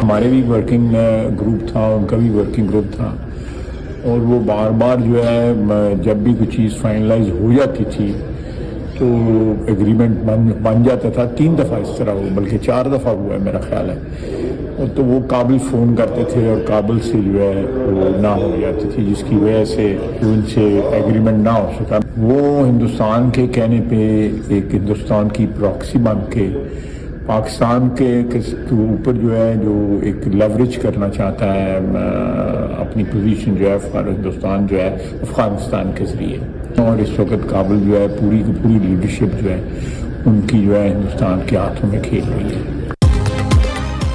हमारे भी working group था, उनका भी वर्किंग ग्रुप था, और वो बार बार जो है जब भी कोई चीज़ फाइनलाइज हो जाती थी तो एग्रीमेंट बन जाता था। 3 दफ़ा इस तरह हो, बल्कि 4 दफ़ा हुआ है मेरा ख्याल है। और तो वो काबिल फ़ोन करते थे और काबिल से जो है वो ना हो जाती थी, जिसकी वजह से उनसे एग्रीमेंट ना हो सका। वो हिंदुस्तान के कहने पे एक हिंदुस्तान की प्रॉक्सी बन के पाकिस्तान के ऊपर जो है जो एक लेवरेज करना चाहता है अपनी पोजीशन जो है फॉर हिंदुस्तान जो है अफगानिस्तान के ज़रिए। और इस वक्त काबिल जो है पूरी की पूरी लीडरशिप जो है उनकी जो है हिंदुस्तान के हाथों में खेल रही है।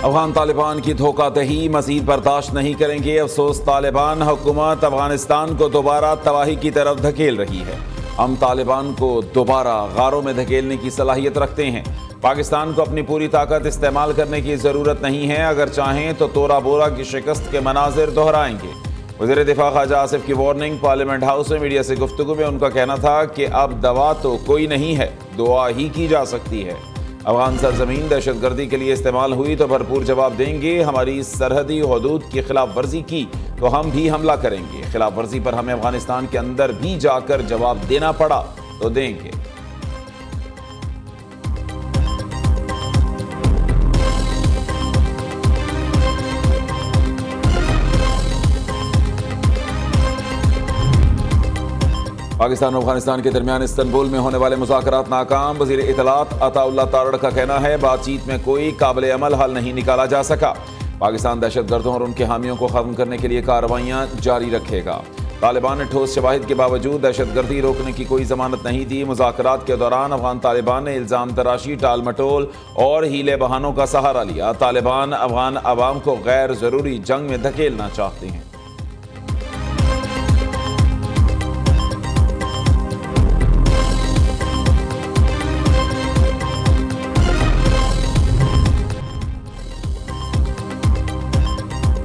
अफगान तालिबान की धोखाधही मजीद बर्दाश्त नहीं करेंगे। अफसोस, तालिबान हुकूमत अफगानिस्तान को दोबारा तबाही की तरफ धकेल रही है। हम तालिबान को दोबारा गारों में धकेलने की सलाहियत रखते हैं। पाकिस्तान को अपनी पूरी ताकत इस्तेमाल करने की ज़रूरत नहीं है। अगर चाहें तो तोरा बोरा की शिकस्त के मनाजिर दोहराएंगे। वज़ीर दिफा ख्वाजा आसिफ की वार्निंग। पार्लियामेंट हाउस में मीडिया से गुफ्तगू में उनका कहना था कि अब दवा तो कोई नहीं है, दुआ ही की जा सकती है। अफगान सरजमीन दहशतगर्दी के लिए इस्तेमाल हुई तो भरपूर जवाब देंगे। हमारी सरहदी हदूद की खिलाफ वर्जी की तो हम भी हमला करेंगे। खिलाफ वर्जी पर हमें अफगानिस्तान के अंदर भी जाकर जवाब देना पड़ा तो देंगे। पाकिस्तान और अफगानिस्तान के दरमियान इस्तांबुल में होने वाले मुज़ाकरात नाकाम। वज़ीर इत्तलात अताउल्लाह तारड़ का कहना है बातचीत में कोई काबिल अमल हल नहीं निकाला जा सका। पाकिस्तान दहशतगर्दों और उनके हामियों को खत्म करने के लिए कार्रवाइयाँ जारी रखेगा। तालिबान ने ठोस शवाहिद के बावजूद दहशतगर्दी रोकने की कोई जमानत नहीं दी। मुज़ाकरात के दौरान अफगान तालिबान ने इल्ज़ाम तराशी, टाल मटोल और हीले बहानों का सहारा लिया। तालिबान अफगान अवाम को गैर ज़रूरी जंग में धकेलना चाहते हैं।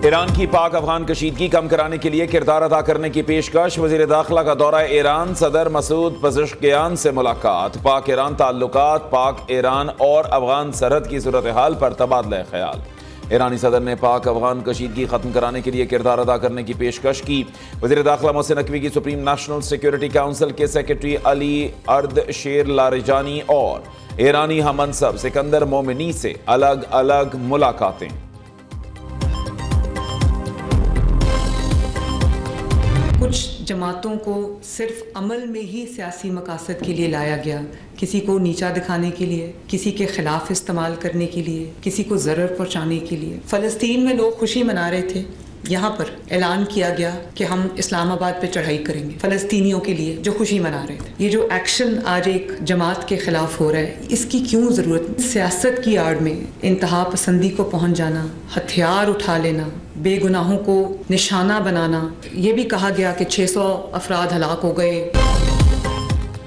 ईरान की पाक अफगान कशीदगी कम कराने के लिए किरदार अदा करने की पेशकश। वज़ीर दाखिला का दौरा ईरान, सदर मसूद पज़ेश्कियान से मुलाकात। पाक ईरान ताल्लुकात, पाक ईरान और अफगान सरहद की सूरत हाल पर तबादला ख्याल। ईरानी सदर ने पाक अफगान कशीदगी खत्म कराने के लिए किरदार अदा करने की पेशकश की। वज़ीर दाखिला मोहसिन नकवी की सुप्रीम नेशनल सिक्योरिटी काउंसिल के सेक्रेटरी अली अर्दशेर लारिजानी और ईरानी हममनसब सिकंदर मोमिनी से अलग अलग मुलाकातें। कुछ जमातों को सिर्फ अमल में ही सियासी मकासद के लिए लाया गया, किसी को नीचा दिखाने के लिए, किसी के खिलाफ इस्तेमाल करने के लिए, किसी को ज़रर पहुंचाने के लिए। फ़लस्तीन में लोग खुशी मना रहे थे, यहाँ पर ऐलान किया गया कि हम इस्लामाबाद पे चढ़ाई करेंगे फ़लस्तीनियों के लिए जो खुशी मना रहे थे। ये जो एक्शन आज एक जमात के खिलाफ हो रहा है, इसकी क्यों ज़रूरत? सियासत की आड़ में इंतहा पसंदी को पहुँच जाना, हथियार उठा लेना, बेगुनाहों को निशाना बनाना। ये भी कहा गया कि 600 अफराद हलाक हो गए।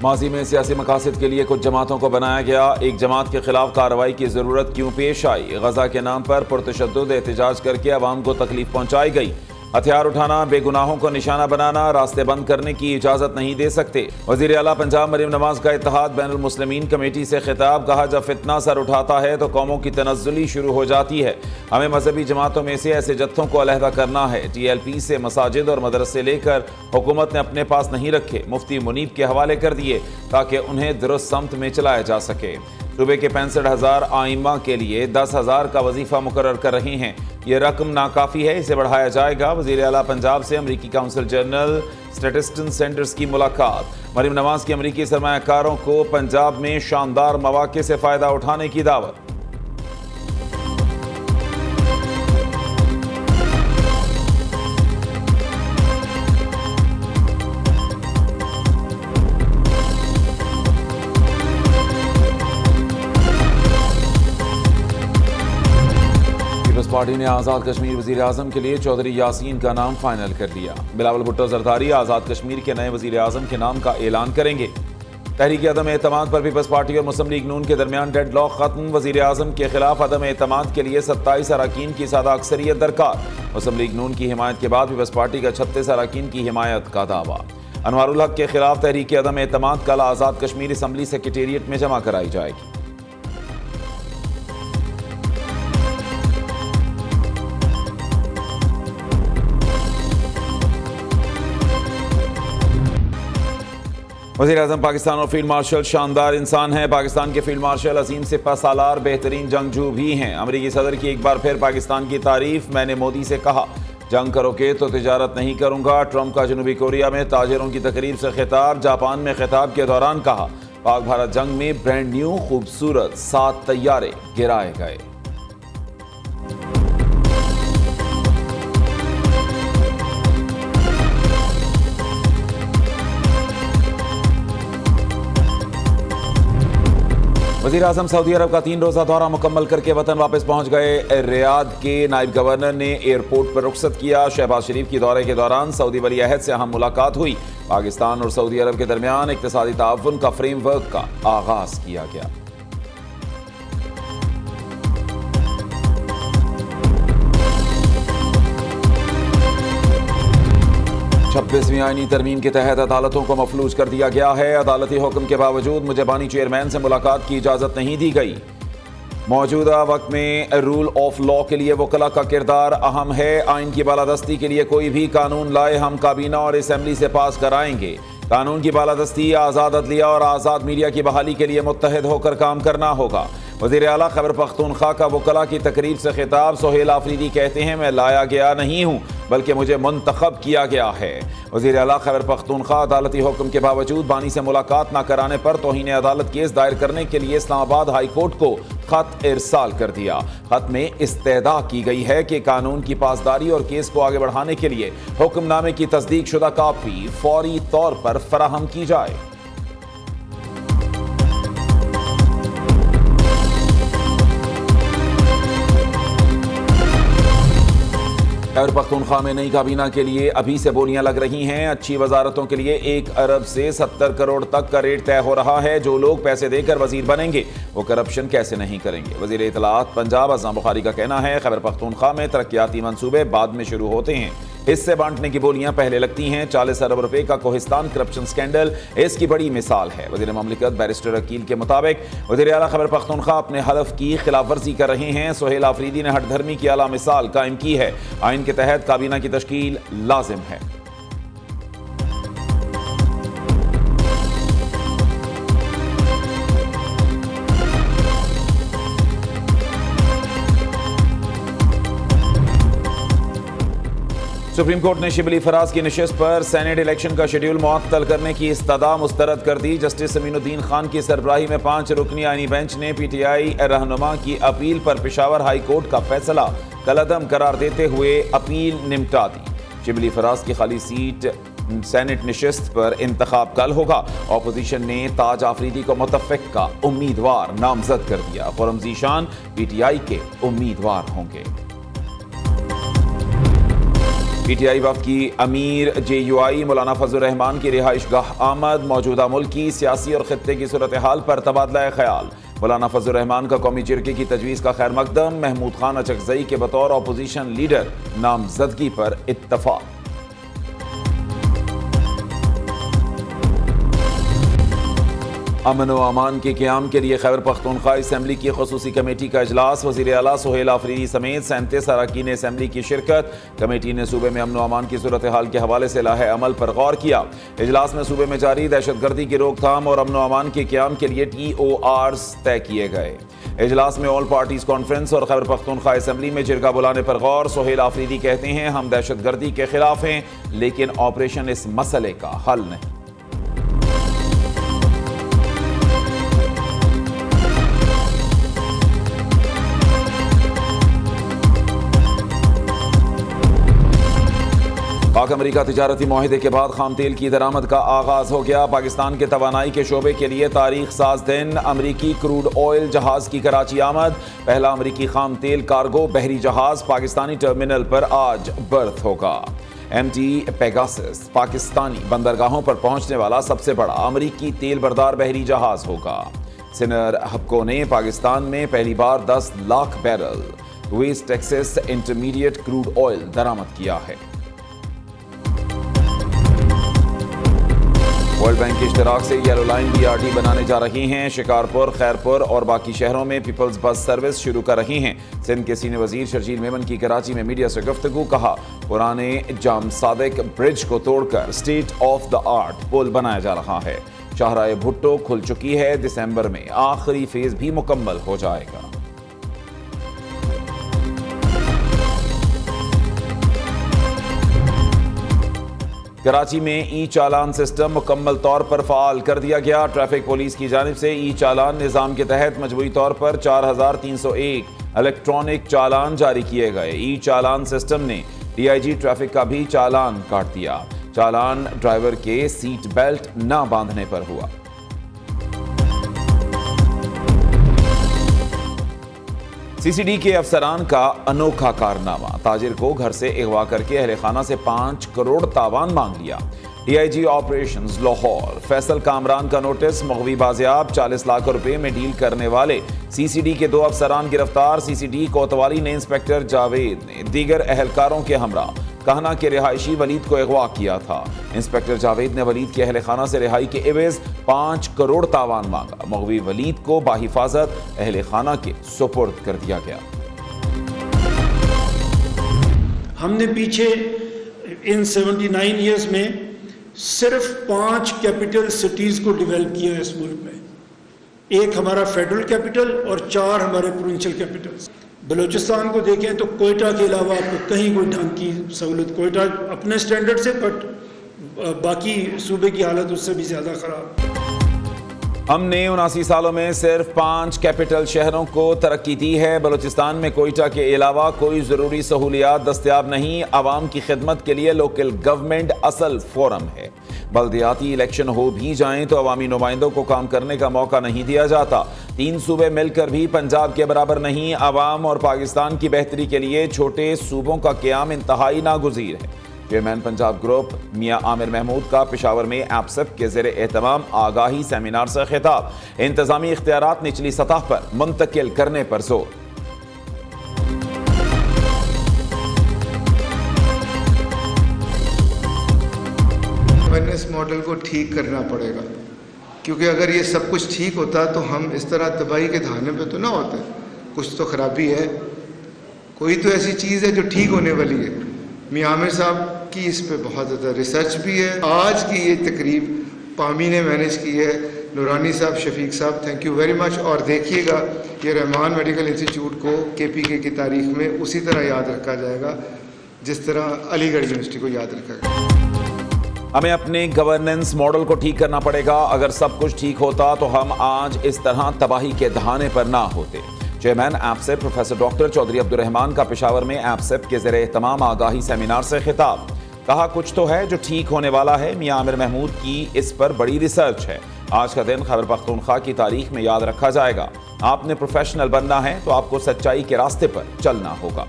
माजी में सियासी मकासद के लिए कुछ जमातों को बनाया गया, एक जमात के खिलाफ कार्रवाई की ज़रूरत क्यों पेश आई? गजा के नाम पर पुरतशद्दुद एहतजाज करके अवाम को तकलीफ पहुँचाई गई। हथियार उठाना, बेगुनाहों को निशाना बनाना, रास्ते बंद करने की इजाज़त नहीं दे सकते। वज़ीर आला पंजाब मरीम नवाज का इत्तेहाद बैनुल मुस्लिमीन कमेटी से खिताब। कहा, जब फितना सर उठाता है तो कौमों की तनज़्ज़ुली शुरू हो जाती है। हमें मजहबी जमातों में से ऐसे जत्थों को अलहदा करना है। TLP से मसाजिद और मदरसे लेकर हुकूमत ने अपने पास नहीं रखे, मुफ्ती मुनीब के हवाले कर दिए ताकि उन्हें दुरुस्त समत में चलाया जा सके। सूबे के 65,000 आइम्मा के लिए 10,000 का वजीफा मुकर्रर कर रहे हैं। ये रकम नाकाफ़ी है, इसे बढ़ाया जाएगा। वज़ीर आला पंजाब से अमरीकी काउंसिल जनरल स्टैटिस्टिक्स सेंटर्स की मुलाकात। मरीम नवाज की अमरीकी सरमायाकारों को पंजाब में शानदार मौके से फ़ायदा उठाने की दावत। पार्टी ने आज़ाद कश्मीर वज़ीर आज़म के लिए चौधरी यासीन का नाम फाइनल कर दिया। बिलावल भुट्टो जरदारी आज़ाद कश्मीर के नए वज़ीर आज़म के नाम का ऐलान करेंगे। तहरीक अदम एतमाद पर पीपल्स पार्टी और मुस्लिम लीग नून के दरमियान डेडलॉक खत्म। वज़ीर आज़म के खिलाफ अदम एतमाद के लिए 27 अरकान की सादा अक्सरियत दरकार। मुस्लिम लीग नून की हिमायत के बाद पीपल्स पार्टी का 36 अरकान की हिमायत का दावा। अनवारुल हक के खिलाफ तहरीक अदम एतमाद कल आज़ाद कश्मीर असम्बली सेक्रेटेरिएट में जमा कराई जाएगी। वज़ीर-ए-आज़म पाकिस्तान और फील्ड मार्शल शानदार इंसान हैं। पाकिस्तान के फील्ड मार्शल अजीम सिपहसालार बेहतरीन जंगजू भी हैं। अमरीकी सदर की एक बार फिर पाकिस्तान की तारीफ। मैंने मोदी से कहा जंग करोगे तो तिजारत नहीं करूंगा। ट्रंप का जनूबी कोरिया में ताजिरों की तकरीब से खिताब। जापान में खिताब के दौरान कहा पाक भारत जंग में ब्रांड न्यू खूबसूरत 7 तैयारे गिराए गए। वज़ीर-ए-आज़म सऊदी अरब का 3 रोज़ा दौरा मुकम्मल करके वतन वापस पहुंच गए। रियाद के नायब गवर्नर ने एयरपोर्ट पर रुखसत किया। शहबाज शरीफ की दौरे के दौरान सऊदी वली अहद से अहम मुलाकात हुई। पाकिस्तान और सऊदी अरब के दरमियान इक़्तिसादी ताउन का फ्रेमवर्क का आगाज किया गया। 26वीं आईनी तरमीम के तहत अदालतों को मफलूज कर दिया गया है। अदालती हुक्म के बावजूद मुझे बानी चेयरमैन से मुलाकात की इजाज़त नहीं दी गई। मौजूदा वक्त में रूल ऑफ लॉ के लिए वकला का किरदार अहम है। आइन की बालादस्ती के लिए कोई भी कानून लाए हम काबीना और असम्बली से पास कराएंगे। कानून की बालादस्ती, आज़ाद अदलिया और आज़ाद मीडिया की बहाली के लिए मुत्तहिद होकर काम करना होगा। वज़ीर आला खैबर पख्तूनख्वा का वकला की तकरीब से खिताब। सोहेल आफरीदी कहते हैं मैं लाया गया नहीं हूँ बल्कि मुझे मुंतखब किया गया है। वज़ीर आला खैबर पख्तूनख्वा अदालती हुक्म के बावजूद बानी से मुलाकात न कराने पर तौहीन अदालत केस दायर करने के लिए इस्लामाबाद हाई कोर्ट को खत इरसाल कर दिया। खत में इस्तेदा की गई है कि कानून की पासदारी और केस को आगे बढ़ाने के लिए हुक्मनामे की तस्दीक शुदा कापी फौरी तौर पर फराहम की जाए। खैबर पख्तूनख्वा में नई काबीना के लिए अभी से बोलियां लग रही हैं। अच्छी वजारतों के लिए 1 अरब से 70 करोड़ तक का रेट तय हो रहा है। जो लोग पैसे देकर वजीर बनेंगे वो करप्शन कैसे नहीं करेंगे। वजीर इत्तलात पंजाब अज़म बुखारी का कहना है खैबर पख्तूनख्वा में तरक्याती मंसूबे बाद में शुरू होते हैं। हिस्से बांटने की बोलियां पहले लगती हैं। 40 अरब रुपए का कोहिस्तान करप्शन स्कैंडल इसकी बड़ी मिसाल है। वज़ीर ममलिकत बैरिस्टर अकील के मुताबिक वज़ीर आला खैबर पख्तूनख्वा अपने हलफ की खिलाफ वर्जी कर रहे हैं। सोहेल आफरीदी ने हठधर्मी की आला मिसाल कायम की है। आइन के तहत काबीना की तश्कील लाजिम है। सुप्रीम कोर्ट ने शिबली फराज की नशिस्त पर सेनेट इलेक्शन का शेड्यूल मुअत्तल करने की इस्तदा मुस्तरद कर दी। जस्टिस अमीनुद्दीन खान की सरबराही में 5 रुकनी आईनी बेंच ने पीटीआई रहनुमा की अपील पर पेशावर हाई कोर्ट का फैसला कलअदम करार देते हुए अपील निपटा दी। शिबली फराज की खाली सीट सेनेट नशिस्त पर इंतखाब कल होगा। ऑपोजिशन ने ताज आफरीदी को मुतफ़िक़ा उम्मीदवार नामजद कर दिया। खुर्रम ज़ीशान पीटीआई के उम्मीदवार होंगे। पीटीआई वफ़द की अमीर JUI मौलाना फजलुर रहमान की रिहाइश गाह आमद। मौजूदा मुल्क की सियासी और खित्ते की सूरत हाल पर तबादला ख्याल। मौलाना फजलुर रहमान का कौमी जिरगे की तजवीज़ का खैर मकदम। महमूद खान अचकज़ई के बतौर अपोजिशन लीडर नामजदगी पर इत्तफाक। अमन व अमान के क़याम के लिए खैबर पख्तूनख्वा असम्बली की खुसूसी कमेटी का इजलास। वज़ीर आला सोहेल आफरीदी समेत 37 अरकान असम्बली की शिरकत। कमेटी ने सूबे में अमन व अमान की सूरत हाल के हवाले से लाहे अमल पर गौर किया। इजलास में सूबे में जारी दहशतगर्दी की रोकथाम और अमन व अमान के क़याम के लिए TORs तय किए गए। इजलास में ऑल पार्टीज कॉन्फ्रेंस और खैबर पख्तूनख्वा असम्बली में जिरगा बुलाने पर गौर। सोहेल आफरीदी कहते हैं हम दहशतगर्दी के खिलाफ हैं लेकिन ऑपरेशन इस मसले का हल नहीं। पाक अमरीका तिजारती मुआहदे के बाद खाम तेल की दरामद का आगाज हो गया। पाकिस्तान के तवानाई के शोबे के लिए तारीख साज दिन। अमरीकी क्रूड ऑयल जहाज की कराची आमद। पहला अमरीकी खाम तेल कार्गो बहरी जहाज पाकिस्तानी टर्मिनल पर आज बर्थ होगा। MT पेगासस पाकिस्तानी बंदरगाहों पर पहुंचने वाला सबसे बड़ा अमरीकी तेल बरदार बहरी जहाज होगा। सिनर हबको ने पाकिस्तान में पहली बार 10 lakh barrel West Texas intermediate crude oil दरामद किया है। वर्ल्ड बैंक के इश्तराक से येलो लाइन BRT बनाने जा रही हैं। शिकारपुर, खैरपुर और बाकी शहरों में पीपल्स बस सर्विस शुरू कर रही हैं। सिंध के सीनियर वजीर शर्जील मेमन की कराची में मीडिया से गुफ्तगू। कहा पुराने जाम सादिक ब्रिज को तोड़कर स्टेट ऑफ द आर्ट पुल बनाया जा रहा है। शाहराह भुट्टो खुल चुकी है। दिसंबर में आखिरी फेज भी मुकम्मल हो जाएगा। कराची में ई चालान सिस्टम मुकम्मल तौर पर फाल कर दिया गया। ट्रैफिक पुलिस की जानिब से ई चालान निज़ाम के तहत मजबूरी तौर पर 4301 इलेक्ट्रॉनिक चालान जारी किए गए। ई चालान सिस्टम ने DIG ट्रैफिक का भी चालान काट दिया। चालान ड्राइवर के सीट बेल्ट न बांधने पर हुआ। CCD के अफसरान का अनोखा कारनामा। ताजिर को घर से अगवा करके अहले खाना से 5 करोड़ तावान मांग लिया। DIG ऑपरेशंस लाहौर फैसल कामरान का नोटिस। मगवी बाजियाब 40 लाख रुपए में डील करने वाले CCD के 2 अफसरान गिरफ्तार। CCD कोतवाली ने इंस्पेक्टर जावेद ने दीगर अहलकारों के हमरा कहना के रिहायशी वलीद को अगवा किया था। इंस्पेक्टर जावेद ने वलीद के अहल खाना से रिहाई के एवज 5 करोड़ तावान मांगा। मगवी वलीद को बाहिफाजत अहल खाना के सुपुर्द कर दिया गया। हमने पीछे इन 79 ईयर्स में सिर्फ 5 कैपिटल सिटीज़ को डेवलप किया है इस मुल्क में। एक हमारा फेडरल कैपिटल और 4 हमारे प्रोविंशियल कैपिटल्स। बलूचिस्तान को देखें तो कोयटा के अलावा आपको कहीं कोई ढंग की सहूलत, कोयटा अपने स्टैंडर्ड से, बट बाकी सूबे की हालत उससे भी ज़्यादा ख़राब। हमने 79 सालों में सिर्फ 5 कैपिटल शहरों को तरक्की दी है। बलूचिस्तान में कोयटा के अलावा कोई ज़रूरी सहूलियात दस्तयाब नहीं। आवाम की खिदमत के लिए लोकल गवर्नमेंट असल फोरम है। बल्दियाती इलेक्शन हो भी जाएं तो अवामी नुमाइंदों को काम करने का मौका नहीं दिया जाता। 3 सूबे मिलकर भी पंजाब के बराबर नहीं। आवाम और पाकिस्तान की बेहतरी के लिए छोटे सूबों का क़याम इंतहाई नागुज़ीर है। चेयरमैन पंजाब ग्रुप मियां आमिर महमूद का पेशावर में एपसेप के ज़ेरे एहतमाम आगाही सेमिनार से खिताब। इंतजामी इख्तियारात निचली सतह पर मुंतकिल करने पर जोर। गवर्नेंस मॉडल को ठीक करना पड़ेगा, क्योंकि अगर ये सब कुछ ठीक होता तो हम इस तरह तबाही के धाने पे तो ना होते। कुछ तो खराबी है, कोई तो ऐसी चीज़ है जो ठीक होने वाली है। मियां आमिर साहब की इस पे बहुत ज़्यादा रिसर्च भी है। आज की ये तकरीब पामी ने मैनेज की है, नूरानी साहब, शफीक साहब, थैंक यू वेरी मच। और देखिएगा ये रहमान मेडिकल इंस्टीट्यूट को KPK की तारीख में उसी तरह याद रखा जाएगा जिस तरह अलीगढ़ यूनिवर्सिटी को याद रखा गया। हमें अपने गवर्नेंस मॉडल को ठीक करना पड़ेगा। अगर सब कुछ ठीक होता तो हम आज इस तरह तबाही के दहाने पर ना होते। चेयरमैन एपसेप प्रोफेसर डॉक्टर चौधरी अब्दुर्रहमान का पेशावर में एपसेप के ज़ेरे एहतमाम आगाही सेमिनार से खिताब। कहा कुछ तो है जो ठीक होने वाला है। मियां आमिर महमूद की इस पर बड़ी रिसर्च है। आज का दिन खैबर पख्तूनख्वा की तारीख में याद रखा जाएगा। आपने प्रोफेशनल बनना है तो आपको सच्चाई के रास्ते पर चलना होगा।